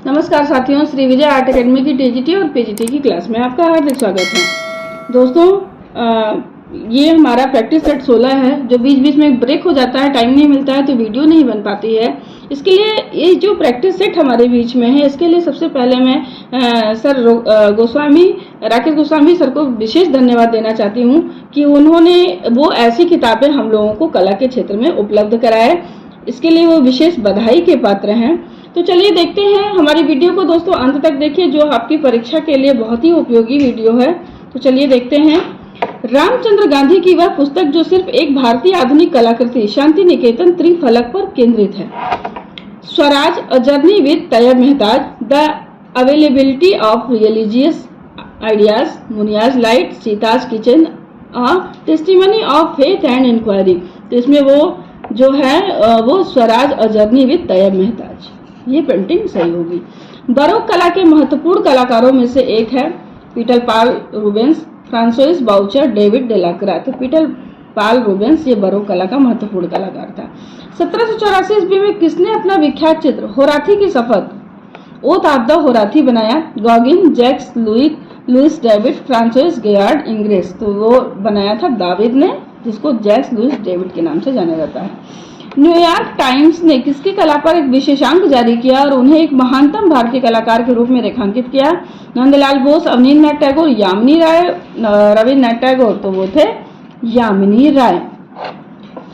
नमस्कार साथियों, Shri Vijay art academy की टीजीटी और पीजीटी की क्लास में आपका हार्दिक स्वागत है। दोस्तों, ये हमारा प्रैक्टिस सेट 16 है। जो बीच बीच में ब्रेक हो जाता है, टाइम नहीं मिलता है तो वीडियो नहीं बन पाती है। इसके लिए ये जो प्रैक्टिस सेट हमारे बीच में है, इसके लिए सबसे पहले मैं सर राकेश गोस्वामी सर को विशेष धन्यवाद देना चाहती हूँ कि उन्होंने वो ऐसी किताबें हम लोगों को कला के क्षेत्र में उपलब्ध कराए। इसके लिए वो विशेष बधाई के पात्र हैं। तो चलिए देखते हैं हमारी वीडियो को। दोस्तों, अंत तक देखिए, जो आपकी परीक्षा के लिए बहुत ही उपयोगी वीडियो है। तो चलिए देखते हैं। रामचंद्र गांधी की वह पुस्तक जो सिर्फ एक भारतीय आधुनिक कलाकृति शांति निकेतन त्रिफलक पर केंद्रित है। Swaraj, a journey with Tyeb Mehta's, the availability of religious ideas, Munia's light, Sita's kitchen, testimony of faith and inquiry. तो इसमें वो जो है वो Swaraj, a journey with Tyeb Mehta's, ये पेंटिंग सही होगी। बरोक कला के महत्वपूर्ण कलाकारों में से एक है पीटर पाल रूबेंस, फ्रांसोइस बाउचर, डेविड डेलाक्रा। तो पीटर पाल रूबेंस ये बरोक कला का महत्वपूर्ण कलाकार था। 1784 ईस्वी में किसने अपना विख्यात चित्र होराथी की शपथ ओथ ऑफ द होराथी बनाया? Gauguin, Jacques Louis David, Francois Gerard Ingres. तो वो बनाया था दाविद ने, जिसको जैक्स लुइस डेविड के नाम से जाना जाता है। न्यूयॉर्क टाइम्स ने किसकी कला पर एक विशेषांक जारी किया और उन्हें एक महानतम भारतीय कलाकार के रूप में रेखांकित किया? नंदलाल बोस, अवनींद्रनाथ टैगोर, यामिनी राय, रविन्द्रनाथ टैगोर। तो वो थे यामिनी राय।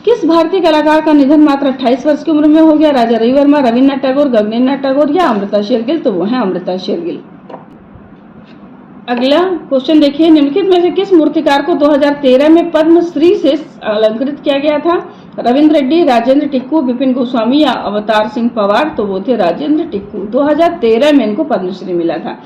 किस भारतीय कलाकार का निधन मात्र 28 वर्ष की उम्र में हो गया? राजा रवि वर्मा, रविन्द्रनाथ टैगोर, गगनेन्द्रनाथ टैगोर या अमृता शेरगिल। तो वो है अमृता शेरगिल। अगला क्वेश्चन देखिए, निम्नलिखित में से किस मूर्तिकार को 2013 में पद्मश्री से अलंकृत किया गया था? रविंद्र रेड्डी, राजेंद्र टिक्कू, विपिन गोस्वामी या अवतार सिंह पवार। तो वो थे राजेंद्र टिक्कू। 2013 में इनको पद्मश्री मिला था।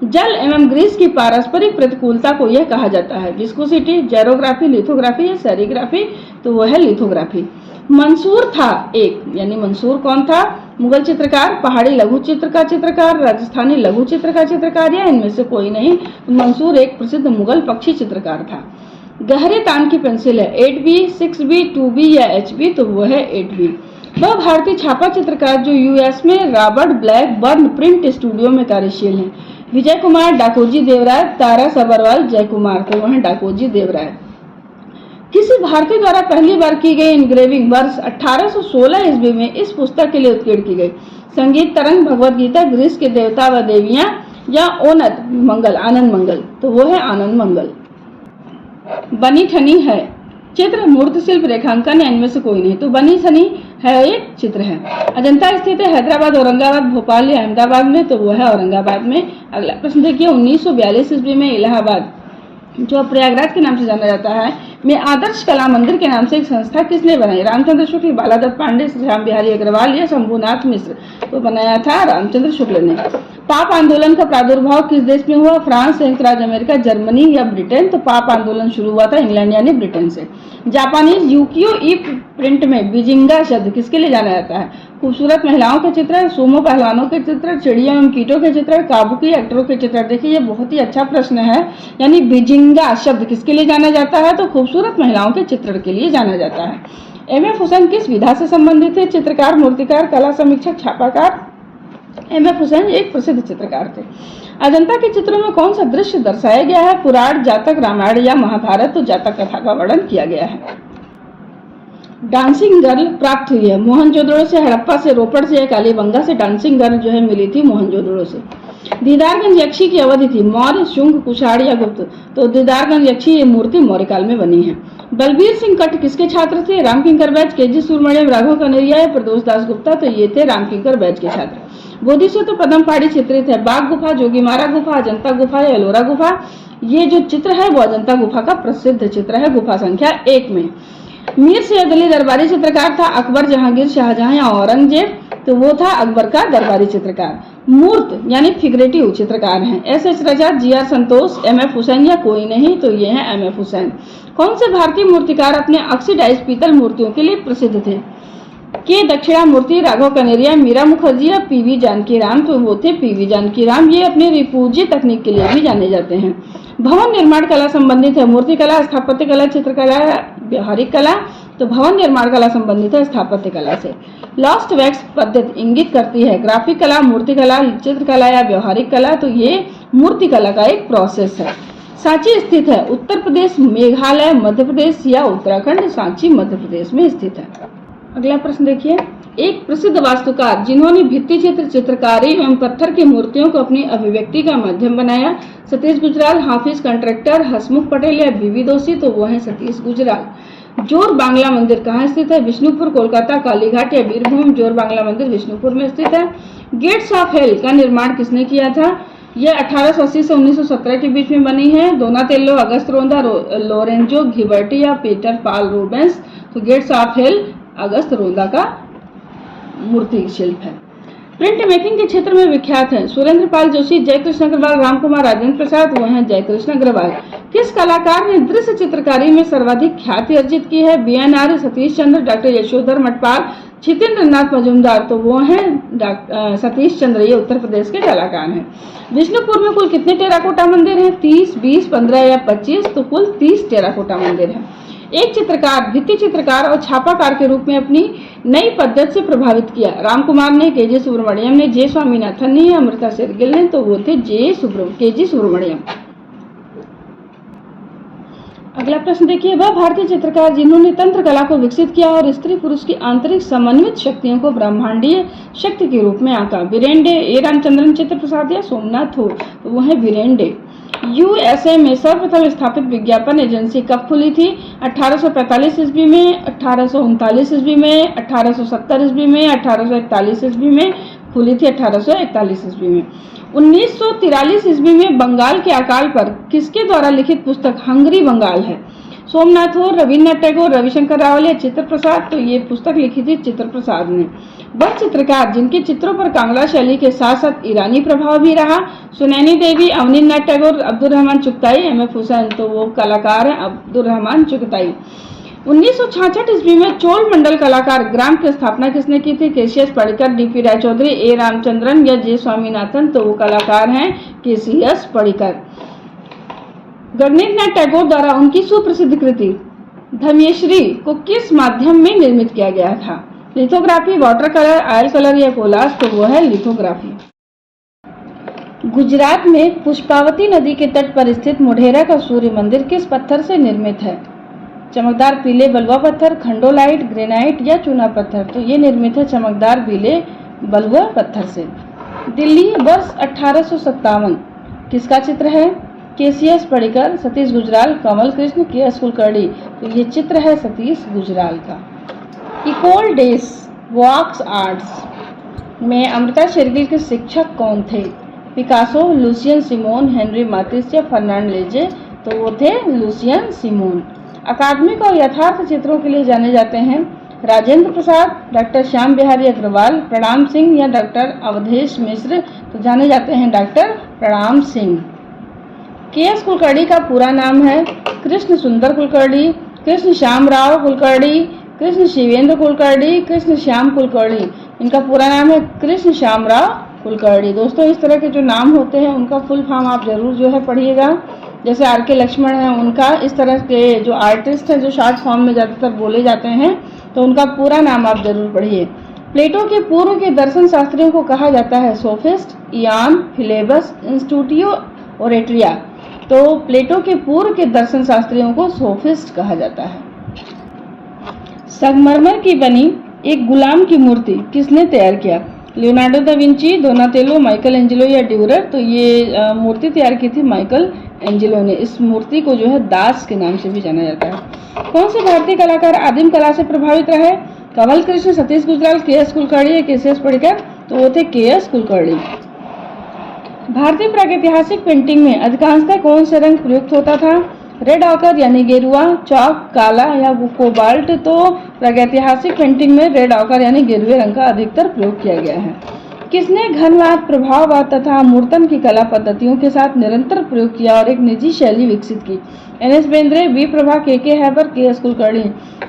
जल एवं ग्रीस की पारस्परिक प्रतिकूलता को यह कहा जाता है? विस्कोसिटी, जेरोग्राफी, लिथोग्राफी या सेरिग्राफी। तो वो है लिथोग्राफी। मंसूर था एक, यानी मंसूर कौन था? मुगल चित्रकार, पहाड़ी लघु चित्र का चित्रकार, राजस्थानी लघु चित्र का चित्रकार या इनमें से कोई नहीं? मंसूर एक प्रसिद्ध मुगल पक्षी चित्रकार था। गहरे तान की पेंसिल है 8B, 6B, 2B या HB। तो वो है 8B। वह भारतीय छापा चित्रकार जो यूएस में Robert black burn print studio में कार्यशील हैं? विजय कुमार, डाकोजी देवराय, तारा सबरवाल, जय कुमार। तो वो है डाकोजी देवराय। किसी भारतीय द्वारा पहली बार की गई इंग्रेविंग वर्ष 1816 ईस्वी में इस पुस्तक के लिए उत्कीर्ण की गई? संगीत तरंग, भगवत गीता, ग्रीस के देवता व देवियां या ओनत मंगल, आनंद मंगल। तो वो है आनंद मंगल। बनी ठनी है चित्र, मूर्ति शिल्प, रेखांकन या इनमें से कोई नहीं? तो बनी ठनी है एक चित्र है। अजंता स्थित है हैदराबाद, औरंगाबाद, भोपाल या अहमदाबाद में? तो वो है औरंगाबाद में। अगला प्रश्न देखिए, 1942 ईस्वी में इलाहाबाद, जो प्रयागराज के नाम से जाना जाता है, में आदर्श कला मंदिर के नाम से एक संस्था किसने बनाई? रामचंद्र शुक्ल, बालादत्त पांडे, श्याम बिहारी अग्रवाल या शंभुनाथ मिश्र। तो बनाया था रामचंद्र शुक्ल ने। पाप आंदोलन का प्रादुर्भाव किस देश में हुआ? फ्रांस, संयुक्त राज्य अमेरिका, जर्मनी या ब्रिटेन। तो पाप आंदोलन शुरू हुआ था इंग्लैंड यानी ब्रिटेन से। जापानीज यूकियो ई प्रिंट में बिजिंगा शब्द किसके लिए जाना जाता है? खूबसूरत महिलाओं के चित्र, सुमो पहलवानों के चित्र, चिड़ियों एवं कीटों के चित्र, काबुकी एक्टरों के चित्र। देखिए, ये बहुत ही अच्छा प्रश्न है। यानी बिजिंगा शब्द किसके लिए जाना जाता है? तो खूबसूरत महिलाओं के चित्रण के लिए जाना जाता है। एम.एफ. हुसैन किस विधा से संबंधित थे? चित्रकार, मूर्तिकार, कला समीक्षक, छापाकार। एम.एफ. हुसैन एक प्रसिद्ध चित्रकार थे। अजंता के चित्रों में कौन सा दृश्य दर्शाया गया है? पुराण, जातक, रामायण या महाभारत। तो जातक कथा का वर्णन किया गया है। डांसिंग गर्ल प्राप्त हुई है मोहनजोदड़ो से, हड़प्पा से, रोपड़ से या कालीबंगा से? डांसिंग गर्ल जो है मिली थी मोहनजोदड़ो से। दीदारगंज यक्षी की अवधि थी मौर्य, शुंग, कुषाण या गुप्त। तो दीदारगंज यक्षी ये मूर्ति मौर्य काल में बनी है। बलबीर सिंह कट किसके छात्र थे? रामकिंकर बैच, केजी सूरमणियम, राघव कनेरिया या प्रदोष दास गुप्ता। तो ये थे रामकिंकर बैच के छात्र। बोधिसत्व तो पद्म पहाड़ी चित्रित है। बाघ गुफा, जोगीमारा गुफा, अजंता गुफा या एलोरा गुफा। ये जो चित्र है वो अजंता गुफा का प्रसिद्ध चित्र है, गुफा संख्या 1 में। मीर सैयद अली दरबारी चित्रकार था। अकबर, जहांगीर, शाहजहां या औरंगजेब। तो वो था अकबर का दरबारी चित्रकार। मूर्त यानी फिगरेटिव चित्रकार हैं एस.एच. रजा, जी.आर. संतोष, एम.एफ. हुसैन या कोई नहीं? तो ये है एम.एफ. हुसैन। कौन से भारतीय मूर्तिकार अपने ऑक्सीडाइज पीतल मूर्तियों के लिए प्रसिद्ध थे? के दक्षिणामूर्ति, राघव कनेरिया, मीरा मुखर्जी या पीवी जानकी राम। तो वो थे पीवी जानकी राम। ये अपने रिपूज्य तकनीक के लिए भी जाने जाते हैं। भवन निर्माण कला संबंधित है मूर्ति कला, स्थापत्य कला, चित्रकला, व्यवहारिक कला तो भवन निर्माण कला संबंधित है स्थापत्य कला से। लॉस्ट वैक्स पद्धति इंगित करती है ग्राफिक कला, मूर्ति कला, चित्रकला या व्यवहारिक कला, तो ये मूर्ति कला का एक प्रोसेस है। सांची स्थित है उत्तर प्रदेश, मेघालय, मध्य प्रदेश या उत्तराखंड। सांची मध्य प्रदेश में स्थित है। अगला प्रश्न देखिए, एक प्रसिद्ध वास्तुकार जिन्होंने भित्ति चित्र, चित्रकारी एवं पत्थर की मूर्तियों को अपनी अभिव्यक्ति का माध्यम बनाया। सतीश गुजराल, हाफिज कंट्रैक्टर, हसमुख पटेल या बीवी दोषी, तो वो है सतीश गुजराल। जोर बांग्ला मंदिर कहाँ स्थित है? विष्णुपुर, कोलकाता, कालीघाट या बीरभूम। जोर बांग्ला मंदिर विष्णुपुर में स्थित है। गेट्स ऑफ हेल का निर्माण किसने किया था? यह 1880 से 1917 के बीच में बनी है। डोनातेल्लो, अगस्त रोंदा, लोरेंजो घिबर्टी या पीटर पाल रूबेंस। तो गेट्स ऑफ हेल अगस्त रोंदा का मूर्ति शिल्प है। प्रिंट मेकिंग के क्षेत्र में विख्यात है सुरेंद्र पाल जोशी, जयकृष्ण अग्रवाल, रामकुमार, राजेंद्र प्रसाद, वो हैं जयकृष्ण अग्रवाल। किस कलाकार ने दृश्य चित्रकारी में सर्वाधिक ख्याति अर्जित की है? बीएनआर, सतीश चंद्र, डॉक्टर यशोधर मटपाल, छितेंद्र नाथ मजूमदार, तो वो हैं सतीश चंद्र। ये उत्तर प्रदेश के कलाकार हैं। विष्णुपुर में कुल कितने टेराकोटा मंदिर हैं? 30, 20, 15 या 25, तो कुल 30 टेराकोटा मंदिर हैं। एक चित्रकार भित्ति चित्रकार और छापाकार के रूप में अपनी नई पद्धति से प्रभावित किया। रामकुमार ने, केजी सुब्रमण्यम ने, जे स्वामीनाथन ने, अमृता शेरगिल ने, तो वो थे केजी सुब्रमण्यम। अगला प्रश्न देखिए, वह भारतीय चित्रकार जिन्होंने तंत्र कला को विकसित किया और स्त्री पुरुष की आंतरिक समन्वित शक्तियों को ब्रह्मांडीय शक्ति के रूप में आंका। वीरेंडे, ए रामचंद्रन, चित्र प्रसाद या सोमनाथ हो, तो वो है वीरेंडे। यूएसए में सर्वप्रथम स्थापित विज्ञापन एजेंसी कब खुली थी? 1845 ईस्वी में, 1839 ईस्वी में, 1870 ईस्वी में, 1841 ईस्वी में खुली थी। 1841 ईस्वी में। 1943 ईस्वी में बंगाल के अकाल पर किसके द्वारा लिखित पुस्तक हंगरी बंगाल है? सोमनाथ हो, रविन्द्रनाथ टैगोर, रविशंकर रावल या चित्र प्रसाद, तो ये पुस्तक लिखी थी चित्र प्रसाद ने। वह चित्रकार जिनके चित्रों पर कांगड़ा शैली के साथ साथ ईरानी प्रभाव भी रहा। सुनैनी देवी, अवनींद्रनाथ टैगोर, अब्दुल रहमान चुगताई, एम.एफ. हुसैन, तो वो कलाकार हैं अब्दुल रहमान चुगताई। 1966 ईस्वी में चोल मंडल कलाकार ग्राम की स्थापना किसने की थी? केसीएस पडिक्कर, डीपी रायचौधरी, ए रामचंद्रन या जे स्वामीनाथन, तो वो कलाकार हैं केसीएस पडिक्कर। गगनेन्द्रनाथ टैगोर द्वारा उनकी सुप्रसिद्ध कृति धमेश्वरी को किस माध्यम में निर्मित किया गया था? Lithography, water colour, oil colour या कोलाज, तो वो है लिथोग्राफी। गुजरात में पुष्पावती नदी के तट पर स्थित मोढेरा का सूर्य मंदिर किस पत्थर से निर्मित है? चमकदार पीले बलुआ पत्थर, खंडोलाइट, ग्रेनाइट या चूना पत्थर, तो ये निर्मित है चमकदार पीले बलुआ पत्थर से। दिल्ली वर्ष 1857 किसका चित्र है? केसीएस पडिक्कर, सतीश गुजराल, कमल कृष्ण, के.एस. कुलकर्णी, तो ये चित्र है सतीश गुजराल का। इकोल डेस वॉक्स आर्ट्स में अमृता शेरगिल के शिक्षक कौन थे? पिकासो, लुसियन सिमोन, हेनरी मातिस या फर्नांड लेजे, तो वो थे लुसियन सिमोन। अकादमिक और यथार्थ चित्रों के लिए जाने जाते हैं राजेंद्र प्रसाद, डॉक्टर श्याम बिहारी अग्रवाल, प्रणाम सिंह या डॉक्टर अवधेश मिश्र, तो जाने जाते हैं डॉक्टर प्रणाम सिंह। के.एस. कुलकर्णी का पूरा नाम है कृष्ण सुंदर कुलकर्णी, कृष्ण श्याम राव कुलकर्णी, कृष्ण शिवेंद्र कुलकर्णी, कृष्ण श्याम कुलकर्णी। इनका पूरा नाम है कृष्ण श्याम राव कुलकर्णी। दोस्तों, इस तरह के जो नाम होते हैं उनका फुल फॉर्म आप जरूर जो है पढ़िएगा। जैसे आर.के. लक्ष्मण है, उनका इस तरह के जो आर्टिस्ट हैं जो शॉर्ट फॉर्म में ज़्यादातर बोले जाते हैं, तो उनका पूरा नाम आप जरूर पढ़िए। प्लेटो के पूर्व के दर्शन शास्त्रियों को कहा जाता है सोफिस्ट, इयान, फिलेबस, इंस्टीट्यूटियो ओरेट्रिया। तो प्लेटो के पूर्व के दर्शन शास्त्रियों को सोफिस्ट कहा जाता है। संगमरमर की बनी एक गुलाम की मूर्ति किसने तैयार किया? Leonardo da Vinci, Donatello, Michelangelo या ड्यूरर, तो ये मूर्ति तैयार की थी माइकल एंजेलो ने। इस मूर्ति को जो है दास के नाम से भी जाना जाता है। कौन से भारतीय कलाकार आदिम कला से प्रभावित रहे? कमल कृष्ण, सतीश गुजराल, के.एस. कुलकर्णी या केसीएस पडिक्कर, तो वो थे के.एस. कुलकर्णी। भारतीय प्रागैतिहासिक पेंटिंग में अधिकांशतः कौन से रंग प्रयुक्त होता था? रेड ऑकर यानी गेरुआ, चौक, काला या कोबाल्ट, तो प्रागैतिहासिक पेंटिंग में रेड ऑकर यानी गेरुए रंग का अधिकतर प्रयोग किया गया है। किसने घनवाद, प्रभाववाद तथा मूर्तन की कला पद्धतियों के साथ निरंतर प्रयोग किया और एक निजी शैली विकसित की? N S. Bendre, B. Prabha, K K. Hebbar, K S. Kulkarni,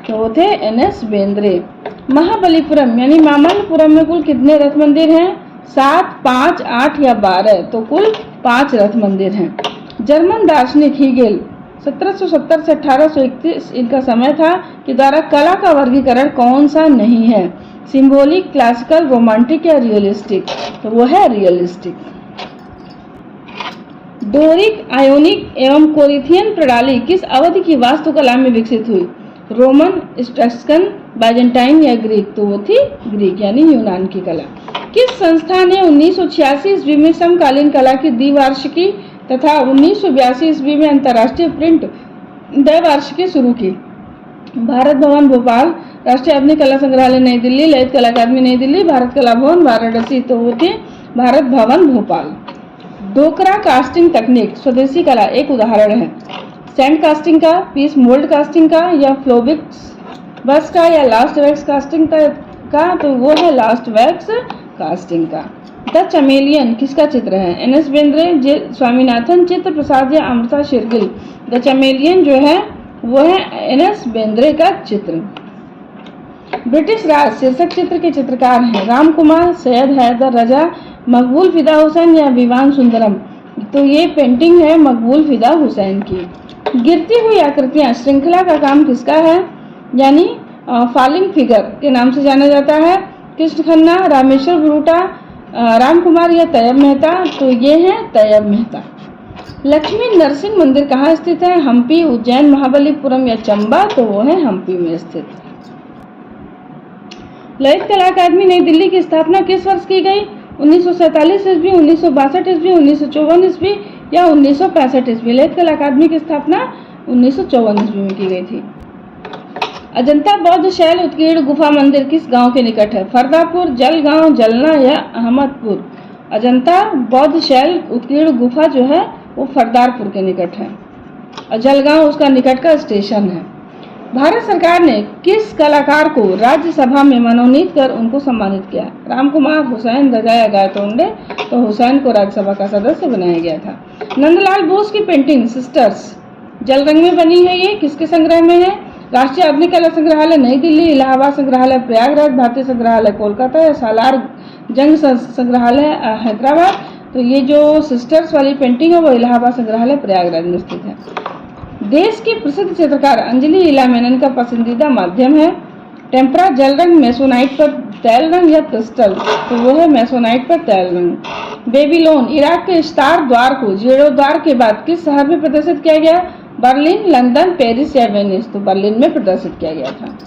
तो वो थे एन.एस. बेंद्रे। महाबलीपुरम यानी मामल्लपुरम में कुल कितने रथ मंदिर हैं? 7, 5, 8 या 12, तो कुल 5 रथ मंदिर हैं। जर्मन दार्शनिक हीगेल 1770 से 1831 इनका समय था कि द्वारा कला का वर्गीकरण कौन सा नहीं है, सिंबॉलिक, क्लासिकल, रोमांटिक या रियलिस्टिक, तो वो है रियलिस्टिक। डोरिक, आयोनिक एवं कोरिन्थियन प्रणाली किस अवधि की वास्तुकला में विकसित हुई, रोमन, टस्कन, बाइजेंटाइन या ग्रीक, तो वो थी ग्रीक यानी यूनान की कला। किस संस्था ने 1986 ईस्वी में समकालीन कला की द्विवार्षिकी तथा 1982 ईस्वी में अंतर्राष्ट्रीय प्रिंट द्विवार्षिकी शुरू की, भारत भवन भोपाल, राष्ट्रीय आधुनिक कला संग्रहालय नई दिल्ली, ललित कला अकादमी नई दिल्ली, भारत कला भवन वाराणसी, तो वो थे भारत भवन भोपाल। डोकरा कास्टिंग तकनीक स्वदेशी कला एक उदाहरण है, सैंड कास्टिंग का, पीस मोल्ड कास्टिंग का या फ्लोबिक्स बस का या लास्ट वैक्स कास्टिंग का, तो वो है लास्ट वैक्स कास्टिंग का। द चमेलियन किसका चित्र है, एन.एस. बेंद्रे, जे स्वामीनाथन, चित्र प्रसाद या अमृता शेरगिल, द चमेलियन जो है वो है एन.एस. बेंद्रे का चित्र। ब्रिटिश राज शीर्षक चित्र के चित्रकार हैं राम कुमार, सैयद हैदर रजा, मकबूल फिदा हुसैन या विवान सुंदरम, तो ये पेंटिंग है मकबूल फिदा हुसैन की। गिरती हुई आकृतियां श्रृंखला का काम किसका है, यानी फॉलिंग फिगर के नाम से जाना जाता है, कृष्ण खन्ना, रामेश्वर ब्रूटा, राम कुमार या तैयब मेहता, तो ये है तैयब मेहता। लक्ष्मी नरसिंह मंदिर कहाँ स्थित है, हम्पी, उज्जैन, महाबलीपुरम या चंबा, तो वो है हम्पी में स्थित। ललित कला अकादमी नई दिल्ली की स्थापना किस वर्ष की गई, 1947 ईस्वी, 1962 ईस्वी, 1954 ईस्वी या 1965 ईस्वी। ललित कला अकादमी की स्थापना 1954 ईस्वी में की गई थी। अजंता बौद्ध शैल उत्कीर्ण गुफा मंदिर किस गांव के निकट है, फरदापुर, जलगांव, जलना या अहमदपुर। अजंता बौद्ध शैल उत्कीर्ण गुफा जो है वो फरदारपुर के निकट है और जलगांव उसका निकट का स्टेशन है। भारत सरकार ने किस कलाकार को राज्यसभा में मनोनीत कर उनको सम्मानित किया, राम कुमार, हुसैन रजा या गायतोंडे, तो हुसैन को राज्यसभा का सदस्य बनाया गया था। नंदलाल बोस की पेंटिंग सिस्टर्स जल रंग में बनी है, ये किसके संग्रह में है, राष्ट्रीय आधुनिक कला संग्रहालय नई दिल्ली, इलाहाबाद संग्रहालय प्रयागराज, भारतीय संग्रहालय कोलकाता या सालार जंग संग्रहालय हैदराबाद, तो ये जो सिस्टर्स वाली पेंटिंग है वो इलाहाबाद संग्रहालय प्रयागराज में स्थित है। देश की प्रसिद्ध चित्रकार अंजलि लीला मेनन का पसंदीदा माध्यम है, टेम्परा जल रंग, मेसोनाइट पर तैल रंग या क्रिस्टल, तो वो है मेसोनाइट पर तैल रंग। बेबीलोन इराक के स्टार द्वार को जीर्णोद्धार के बाद किस शहर में प्रदर्शित किया गया, बर्लिन, लंदन, पेरिस या वेनिस, तो बर्लिन में प्रदर्शित किया गया था।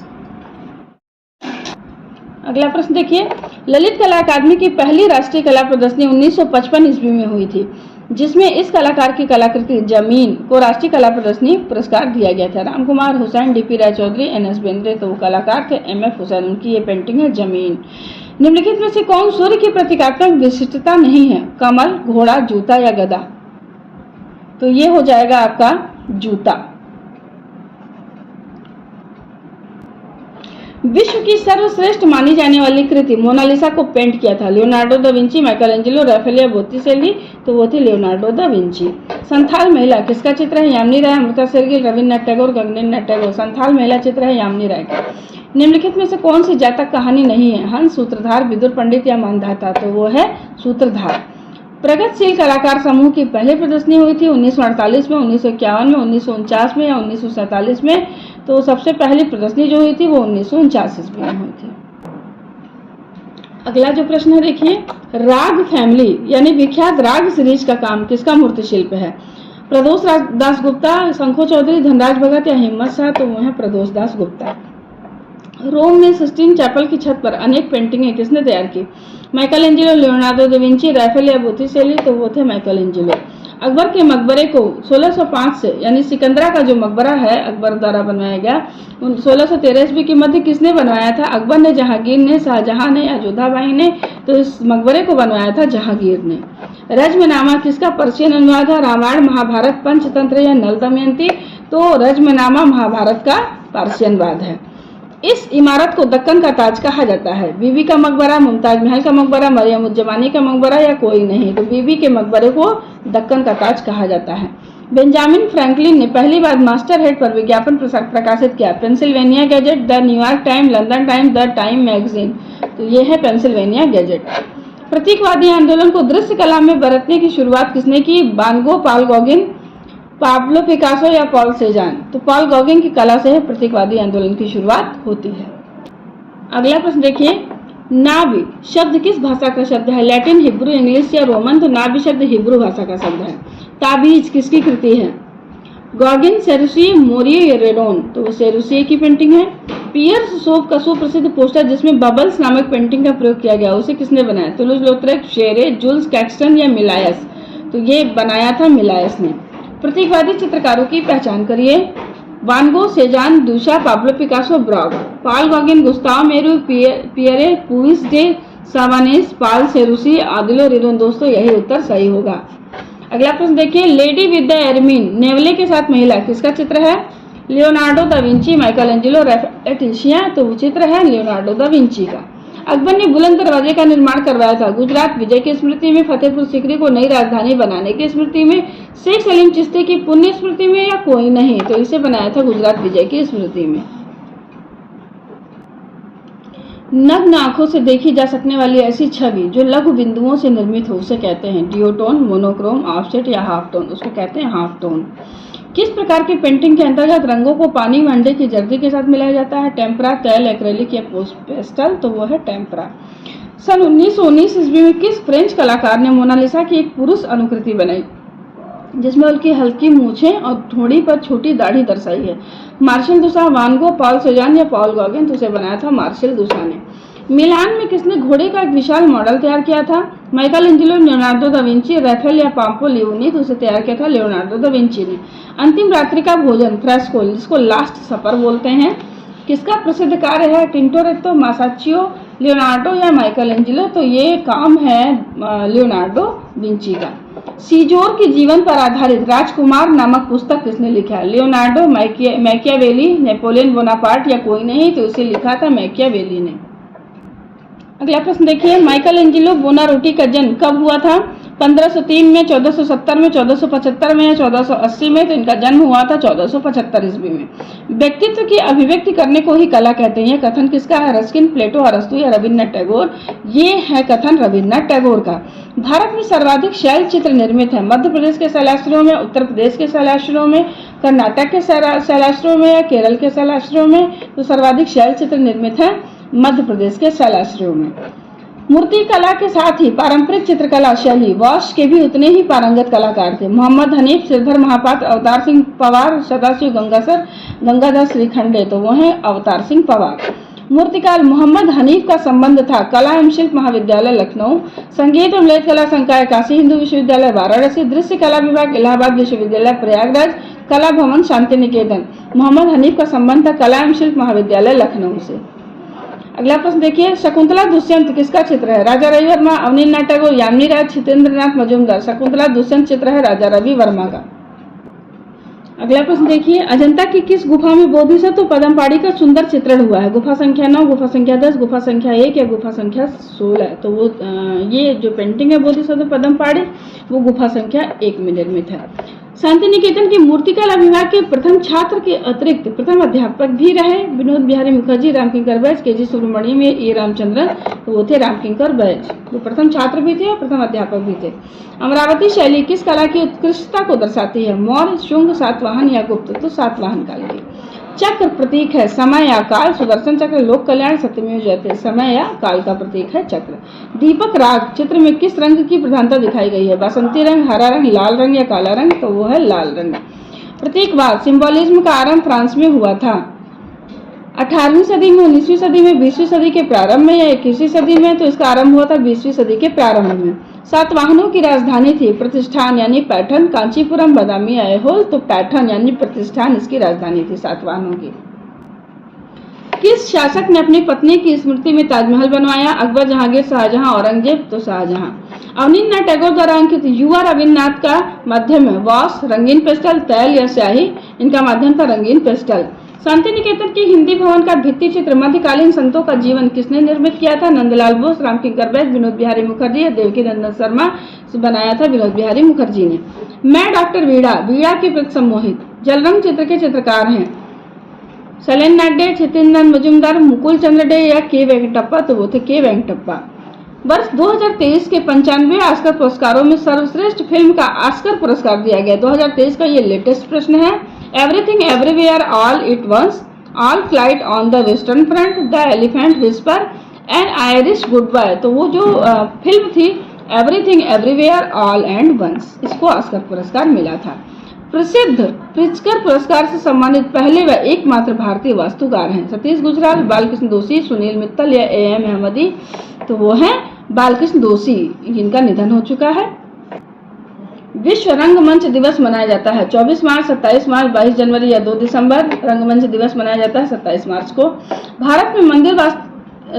अगला प्रश्न देखिए, ललित कला अकादमी की पहली राष्ट्रीय कला प्रदर्शनी 1955 ईस्वी में हुई थी, जिसमें इस कलाकार की कलाकृति जमीन को राष्ट्रीय कला प्रदर्शनी पुरस्कार दिया गया था। राम कुमार, हुसैन, डी.पी. राय चौधरी, एन.एस. बेंद्रे, तो वो कलाकार थे एम.एफ. हुसैन, उनकी ये पेंटिंग है जमीन। निम्नलिखित में से कौन सूर्य की प्रतीकात्मक विशिष्टता नहीं है, कमल, घोड़ा, जूता या गदा, तो ये हो जाएगा आपका जूता। विश्व की सर्वश्रेष्ठ मानी जाने वाली कृति मोनालिसा को पेंट किया था, Leonardo da Vinci, Michelangelo, Rafale या बोत्तिसेली, तो वो थे लियोनार्डो दा विंची। संथाल महिला किसका चित्र है, यामिनी राय, अमृता शेरगिल, रविन्द्रनाथ टैगोर, गगनेन्द्रनाथ टैगोर। संथाल महिला चित्र है यामिनी राय का। निम्नलिखित में से कौन सी जातक कहानी नहीं है, हंस, सूत्रधार, विदुर पंडित या मानधाता, तो वो है सूत्रधार। प्रगतिशील कलाकार समूह की पहली प्रदर्शनी हुई थी 1948 में, 1951 में, 1949 में या 1947 में, तो सबसे पहली प्रदर्शनी जो हुई थी वो 1949 ईस्वी में हुई थी। अगला जो प्रश्न है देखिए, राग फैमिली यानी विख्यात राग सीरीज का काम किसका मूर्ति शिल्प है, प्रदोष दास गुप्ता, शंखो चौधरी, धनराज भगत या हिम्मत शाह, तो वो है प्रदोष दास गुप्ता। रोम में सिस्टीन चैपल की छत पर अनेक पेंटिंगें किसने तैयार की, Michelangelo, Leonardo da Vinci, Raphael या बोत्तिसेली, तो वो थे माइकल एंजेलो। अकबर के मकबरे को 1605 से यानी सिकंदरा का जो मकबरा है अकबर द्वारा बनवाया गया 1613 ईस्वी की मध्य किसने बनवाया था, अकबर ने, जहांगीर ने, शाहजहां ने या जोधाबाई ने, तो इस मकबरे को बनवाया था जहांगीर ने। रज्मनामा किसका पर्शियन अनुवाद है, रामायण, महाभारत, पंचतंत्र या नल दमयंती, तो रज्मनामा महाभारत का पर्शियन वाद है। इस इमारत को दक्कन का ताज कहा जाता है, बीबी का मकबरा, मुमताज महल का मकबरा, मरियम उज जमानी का मकबरा या कोई नहीं, तो बीबी के मकबरे को दक्कन का ताज कहा जाता है। बेंजामिन फ्रैंकलिन ने पहली बार मास्टर हेड पर विज्ञापन प्रकाशित किया, Pennsylvania gadget, the New York time, London time, the time magazine, तो ये है पेंसिल्वेनिया गैजेट। प्रतीकवादी आंदोलन को दृश्य कला में बरतने की शुरुआत किसने की, वान गो, पॉल गॉगिन, पाब्लो पिकासो या पॉल सेजान? तो पॉल गॉगिन की कला से प्रतीकवादी आंदोलन की शुरुआत होती है। अगला प्रश्न देखिए, नाबी शब्द किस भाषा का शब्द है? लैटिन, हिब्रू, इंग्लिश या रोमन? तो नाबी शब्द हिब्रू भाषा का शब्द है। ताबीज किसकी कृति है? गॉगिन, सेरुसिए, मोरिये या रेडोन? तो वो सेरुसिए की पेंटिंग है। पियर्स शोव का सुप्रसिद्ध पोस्टर जिसमें बबल्स नामक पेंटिंग का प्रयोग किया गया, उसे किसने बनाया? तुलूज लॉथरेक, शेरे, जुल्स कैक्सटन या मिलायस? तो ये बनाया था मिलायस ने। प्रतीकवादी चित्रकारों की पहचान करिए। Van Gogh, Cezanne, Duchamp, Pablo Picasso, Braque. Paul Gauguin, Gustave Moreau, Pierre Puvis de Chavannes, Paul Serusier, Odilon Redon. दोस्तों यही उत्तर सही होगा। अगला प्रश्न देखिए, लेडी विद द एरमीन, नेवले के साथ महिला, किसका चित्र है? Leonardo da Vinci, Michelangelo, Raphael, Titian? तो वो चित्र है लियोनार्डो दा विंची का। अकबर ने बुलंद दरवाजे का निर्माण करवाया था। गुजरात विजय की स्मृति में, फतेहपुर सीकरी को नई राजधानी बनाने की स्मृति में, शेख सलीम चिश्ती की पुण्य स्मृति में या कोई नहीं? तो इसे बनाया था गुजरात विजय की स्मृति में। नग्न आंखों से देखी जा सकने वाली ऐसी छवि जो लघु बिंदुओं से निर्मित हो उसे कहते हैं डिओटोन, मोनोक्रोम, ऑफसेट या हाफ टोन? उसको कहते हैं हाफ टोन। किस प्रकार की पेंटिंग के अंतर्गत रंगों को पानी में अंडे की जर्दी के साथ मिलाया जाता है? टेम्परा, तेल, एक्रेलिक या पेस्टल? तो वो है टेम्परा। सन 1919 ईस्वी में किस फ्रेंच कलाकार ने मोनालिसा की एक पुरुष अनुकृति बनाई जिसमें उनकी हल्की मूछें और ठोड़ी पर छोटी दाढ़ी दर्शाई है? मार्शल दुसा, वान गो, पॉल सेजान या पॉल गॉगिन? तो उसे बनाया था मार्शल दुसा ने। मिलान में किसने घोड़े का एक विशाल मॉडल तैयार किया था? Michelangelo, Leonardo da Vinci, Raphael या पाम्पोलियोनी? तो उसे तैयार किया था लियोनार्डो दा विंची ने। अंतिम रात्रि का भोजन, फ्रेस्को, जिसको लास्ट सपर बोलते हैं, किसका प्रसिद्ध कार्य है? टिंटोरेत्तो, मासाचियो, लियोनार्डो या माइकल एंजेलो? तो ये काम है लियोनार्डो विंची का। सीजोर के जीवन पर आधारित राजकुमार नामक पुस्तक किसने लिखा है? लियोनार्डो, मैकियावेली, नेपोलियन बोनापार्ट या कोई नहीं? तो इसे लिखा था मैकियावेली ने। अगला प्रश्न देखिए, माइकल एंजेलो बोनारोटी का जन्म कब हुआ था? 1503 में, 1470 में, 1475 में या 1480 में? तो इनका जन्म हुआ था 1475 ईस्वी में। व्यक्तित्व की अभिव्यक्ति करने को ही कला कहते हैं। कथन किसका है? रस्किन, प्लेटो, अरस्तु या रविन्द्रनाथ टैगोर? ये है कथन रविन्द्रनाथ टैगोर का। भारत में सर्वाधिक शैल चित्र निर्मित है। मध्य प्रदेश के शैलाश्रयों में, उत्तर प्रदेश के शैलाश्रयों में, कर्नाटक के शैलाश्रयों में या केरल के शैलाश्रयों में? तो सर्वाधिक शैल चित्र निर्मित है मध्य प्रदेश के शैलाश्रयों में। मूर्ति कला के साथ ही पारंपरिक चित्रकला शैली वाश के भी उतने ही पारंगत कलाकार थे। मोहम्मद हनीफ, श्रीधर महापात्र, अवतार सिंह पवार, सदाशिव गंगासर, गंगाधर श्रीखंडे? तो वो है अवतार सिंह पवार। मूर्तिकार मोहम्मद हनीफ का संबंध था कला एवं शिल्प महाविद्यालय लखनऊ, संगीत एवं ललित कला संकाय काशी हिंदू विश्वविद्यालय वाराणसी, दृश्य कला विभाग इलाहाबाद विश्वविद्यालय प्रयागराज, कला भवन शांति निकेतन। मोहम्मद हनीफ का संबंध था कला एवं शिल्प महाविद्यालय लखनऊ से। अगला प्रश्न देखिए, शकुंतला दुष्यंत किसका चित्र है? राजा रवि वर्मा, अवनींद्रनाथ टैगोर, यामिनी राय, छितेंद्रनाथ मजूमदार? शकुंतला दुष्यंत चित्र है राजा रवि वर्मा का। अगला प्रश्न देखिए, अजंता की किस गुफा में बोधिसत्व पद्मपाणि का सुंदर चित्रण हुआ है? गुफा संख्या 9, गुफा संख्या 10, गुफा संख्या 1 या गुफा संख्या 16? तो वो ये जो पेंटिंग है बोधिसत्व पद्मपाणि वो गुफा संख्या 1 में निर्मित है। शांति निकेतन के मूर्तिकला विभाग के प्रथम छात्र के अतिरिक्त प्रथम अध्यापक भी रहे विनोद बिहारी मुखर्जी, रामकिंकर बैज, के जी सुब्रमण्यम, ए रामचंद्रन? तो वो थे रामकिंकर बैज। वो प्रथम छात्र भी थे और प्रथम अध्यापक भी थे। अमरावती शैली किस कला की उत्कृष्टता को दर्शाती है? मौर्य, शुंग, सातवाहन या गुप्त? तो सातवाहन काल की। चक्र प्रतीक है समय या काल? सुदर्शन चक्र, लोक कल्याण, सत्यमेव जयते? समय या काल का प्रतीक है चक्र। दीपक राग चित्र में किस रंग की प्रधानता दिखाई गई है? बसंती रंग, हरा रंग, लाल रंग या काला रंग? तो वो है लाल रंग। प्रतीकवाद सिंबोलिज्म का आरंभ फ्रांस में हुआ था। 18वीं सदी में, 19वीं सदी में, 20वीं सदी के प्रारंभ में या 21वीं सदी में? तो इसका आरंभ हुआ था 20वीं सदी के प्रारंभ में। सातवाहनों की राजधानी थी प्रतिष्ठान यानी पैठन, कांचीपुरम, बादामी, ऐहोल? तो पैठन यानी प्रतिष्ठान इसकी राजधानी थी सातवाहनों की। किस शासक ने अपनी पत्नी की स्मृति में ताजमहल बनवाया? अकबर, जहांगीर, शाहजहां, औरंगजेब? तो शाहजहां। अवनींद्रनाथ टैगोर द्वारा अंकित युवा रविन्द्रनाथ का माध्यम है वॉश, रंगीन पेस्टल, तैल या स्याही? इनका माध्यम था रंगीन पेस्टल। शांति निकेतन के हिंदी भवन का भित्ति चित्र मध्यकालीन संतों का जीवन किसने निर्मित किया था? नंदलाल बोस, रामकिंकर बैज, विनोद बिहारी मुखर्जी या देवकी नंदन शर्मा? से बनाया था विनोद बिहारी मुखर्जी ने। मैं डॉक्टर वीणा, वीणा के प्रति सम्मोहित जलरंग चित्र के चित्रकार हैं शैलेंद्र नाथ डे, छितेंद्रनाथ मजूमदार, मुकुल चंद्र डे या के वेंकटप्पा? तो वो थे के वेंकटप्पा। वर्ष 2023 के 95 ऑस्कर पुरस्कारों में सर्वश्रेष्ठ फिल्म का ऑस्कर पुरस्कार दिया गया। 2023 का ये लेटेस्ट प्रश्न है। Everything everywhere all at once, all flight on the western front, the elephant whisper and Irish goodbye. तो वो जो फिल्म थी everything everywhere all and once, इसको ऑस्कर पुरस्कार मिला था। प्रसिद्ध प्रिट्जकर पुरस्कार से सम्मानित पहले व एकमात्र भारतीय वास्तुकार हैं। सतीश गुजराल, बालकृष्ण दोषी, सुनील मित्तल या AM अहमदी। तो वो हैं बालकृष्ण दोषी, जिनका निधन हो चुका है। विश्व रंगमंच दिवस मनाया जाता है 24 मार्च, 27 मार्च, 22 जनवरी या 2 दिसंबर। रंगमंच दिवस मनाया जाता है 27 मार्च को। भारत में मंदिर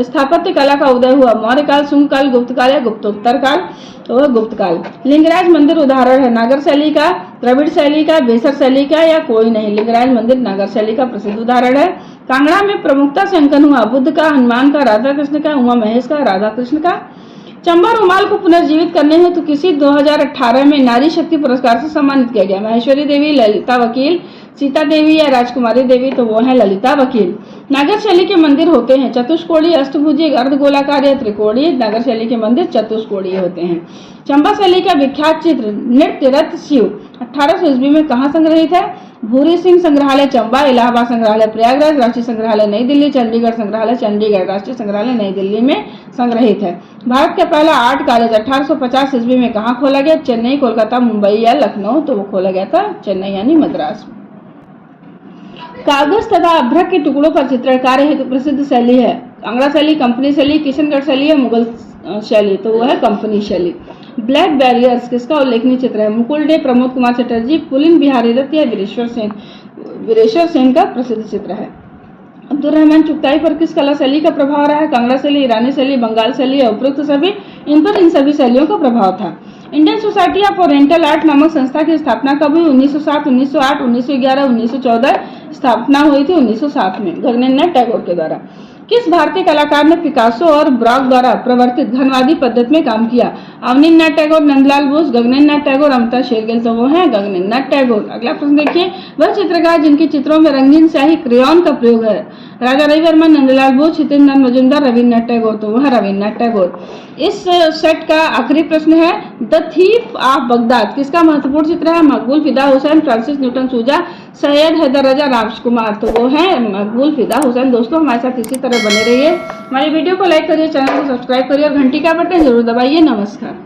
स्थापत्य कला का उदय हुआ मौर्य काल, शुंग काल, गुप्त काल या गुप्तोत्तर काल। तो वह गुप्त काल। लिंगराज मंदिर उदाहरण है नागर शैली का, द्रविड़ शैली का, बेसर शैली का या कोई नहीं। लिंगराज मंदिर नागर शैली का प्रसिद्ध उदाहरण है। कांगड़ा में प्रमुखता से अंकन हुआ बुद्ध का, हनुमान का, राधा कृष्ण का, उमा महेश का, राधा कृष्ण का। चंबा रुमाल को पुनर्जीवित करने हेतु किसी 2018 में नारी शक्ति पुरस्कार से सम्मानित किया गया। महेश्वरी देवी, ललिता वकील, सीता देवी या राजकुमारी देवी। तो वो है ललिता वकील। नागर शैली के मंदिर होते हैं चतुष्कोणीय, अष्टभुजी, अर्धगोलाकार या त्रिकोणीय। नागर शैली के मंदिर चतुष्कोणीय होते हैं। चंबा शैली का विख्यात चित्र नृत्य रथ शिव 1800 ईस्वी में कहाँ संग्रहित है? भूरी सिंह संग्रहालय चंबा, इलाहाबाद संग्रहालय प्रयागराज, राष्ट्रीय संग्रहालय नई दिल्ली, चंडीगढ़ संग्रहालय चंडीगढ़, राष्ट्रीय संग्रहालय नई दिल्ली में संग्रहित है। भारत का पहला आर्ट कॉलेज 1850 ईस्वी में कहाँ खोला गया? चेन्नई, कोलकाता, मुंबई या लखनऊ। तो वो खोला गया था चेन्नई यानी मद्रास। कागज तथा अभ्रक के टुकड़ों पर चित्रकारी हेतु प्रसिद्ध शैली है कांगड़ा शैली, कंपनी शैली, किशनगढ़ शैली या मुगल शैली। तो वो है कंपनी शैली। ब्लैक बैरियर्स किसका उल्लेखनीय चित्र है? मुकुल डे, प्रमोद कुमार चटर्जी, पुलिन बिहारी दत्त या वीरेश्वर सेन। वीरेश्वर सेन का प्रसिद्ध चित्र है। अब्दुल रहमान चुगताई पर किस कला शैली का प्रभाव रहा है? कांगड़ा शैली, ईरानी शैली, बंगाल शैली या उपरोक्त सभी। इन पर इन सभी शैलियों का प्रभाव था। Indian society of oriental art नामक संस्था की स्थापना कब हुई? 1907, 1908, 1911, 1914। स्थापना हुई थी 1907 में गगनेन्द्रनाथ टैगोर के द्वारा। किस भारतीय कलाकार ने पिकासो और ब्रॉक द्वारा प्रवर्तित घनवादी पद्धति में काम किया? अवनींद्रनाथ टैगोर, नंदलाल बोस, गगनेन्द्रनाथ टैगोर, अमृता शेरगिल। तो वो है गगनेन्द्रनाथ टैगोर। अगला प्रश्न देखिए, वह चित्रकार जिनके चित्रों में रंगीन स्याही क्रेयॉन का प्रयोग है? राजा रविवर्मा, नंदलाल बोस, हितेंद्र नाथ मजूमदार, रविन्द्रनाथ टैगोर। तो वह रविन्द्रनाथ टैगोर। इस सेट का आखिरी प्रश्न है, द थीफ ऑफ बगदाद किसका महत्वपूर्ण चित्र है? मकबूल, फिदा हुसैन, फ्रांसिस न्यूटन सूजा, सैयद हैदर रजा, राजकुमार। तो वो है मकबूल, फिदा हुसैन। दोस्तों हमारे साथ इसी तरह बने रहिए। हमारी वीडियो को लाइक करिए, चैनल को सब्सक्राइब करिए और घंटी का बटन जरूर दबाइए। नमस्कार।